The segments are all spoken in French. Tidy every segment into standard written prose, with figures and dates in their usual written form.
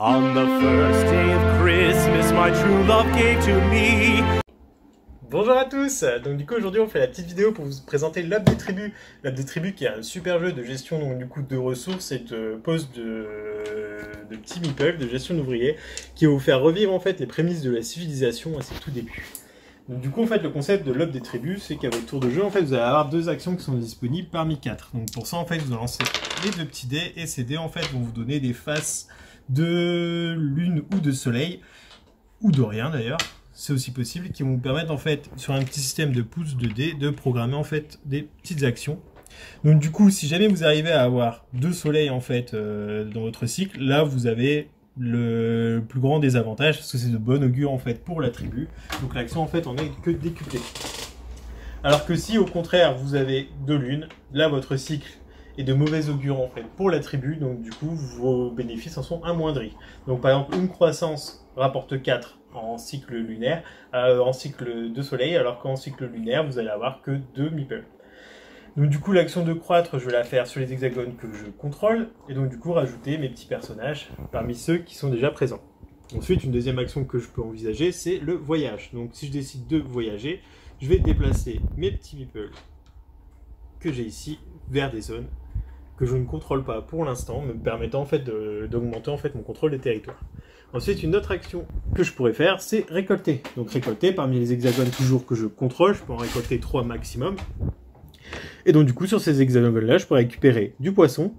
On the first day of Christmas, my true love gave to me. Bonjour à tous. Donc du coup aujourd'hui on fait la petite vidéo pour vous présenter l'App des Tribus. L'App des Tribus qui est un super jeu de gestion donc, du coup, de ressources et de poste de petits meeples, de gestion d'ouvriers, qui va vous faire revivre en fait les prémices de la civilisation à ses tout débuts. Donc du coup en fait le concept de l'App des Tribus, c'est qu'à votre tour de jeu en fait vous allez avoir deux actions qui sont disponibles parmi 4. Donc pour ça en fait vous allez lancer les deux petits dés et ces dés en fait vont vous donner des faces de lune ou de soleil ou de rien d'ailleurs. C'est aussi possible, qui vont vous permettre en fait sur un petit système de pouces de dés de programmer en fait des petites actions. Donc du coup si jamais vous arrivez à avoir deux soleils en fait dans votre cycle, là vous avez le plus grand désavantage parce que c'est de bon augure en fait pour la tribu. Donc l'action en fait en est que décuplée. Alors que si au contraire vous avez deux lunes, là votre cycle est de mauvais augure en fait pour la tribu, donc du coup vos bénéfices en sont amoindris. Donc par exemple une croissance rapporte 4 en cycle lunaire, en cycle de soleil, alors qu'en cycle lunaire vous allez avoir que 2 meeples. Donc du coup l'action de croître je vais la faire sur les hexagones que je contrôle, et donc du coup rajouter mes petits personnages parmi ceux qui sont déjà présents. Ensuite une deuxième action que je peux envisager c'est le voyage. Donc si je décide de voyager, je vais déplacer mes petits meeples que j'ai ici vers des zones que je ne contrôle pas pour l'instant, me permettant en fait d'augmenter en fait mon contrôle des territoires. Ensuite, une autre action que je pourrais faire, c'est récolter. Donc récolter parmi les hexagones toujours que je contrôle, je peux en récolter 3 maximum. Et donc du coup, sur ces hexagones-là, je peux récupérer du poisson,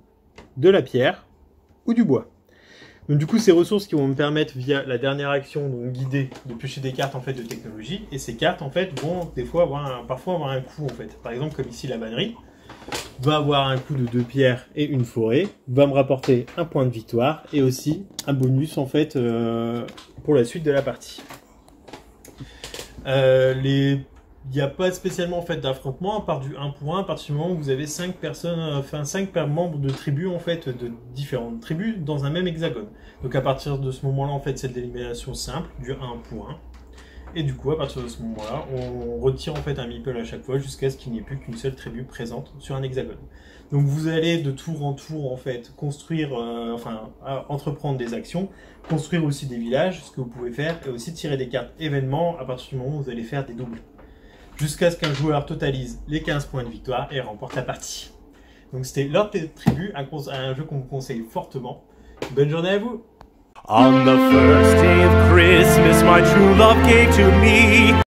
de la pierre ou du bois. Donc du coup, ces ressources qui vont me permettre via la dernière action, donc guidée, de piocher des cartes en fait de technologie. Et ces cartes en fait vont des fois parfois avoir un coût en fait. Par exemple, comme ici la vannerie va avoir un coût de 2 pierres et une forêt, va me rapporter un point de victoire et aussi un bonus en fait pour la suite de la partie. Il n'y a pas spécialement en fait d'affrontement à part du 1 pour 1 à partir du moment où vous avez 5 personnes, enfin 5 membres de tribus en fait de différentes tribus dans un même hexagone. Donc à partir de ce moment-là en fait c'est de l'élimination simple du 1 pour 1. Et du coup, à partir de ce moment-là, on retire en fait un meeple à chaque fois jusqu'à ce qu'il n'y ait plus qu'une seule tribu présente sur un hexagone. Donc vous allez de tour en tour en fait construire, entreprendre des actions, construire aussi des villages, ce que vous pouvez faire, et aussi tirer des cartes événements à partir du moment où vous allez faire des doubles. Jusqu'à ce qu'un joueur totalise les 15 points de victoire et remporte la partie. Donc c'était l'App des Tribus, un jeu qu'on vous conseille fortement. Bonne journée à vous! On the first day of Christmas, my true love gave to me.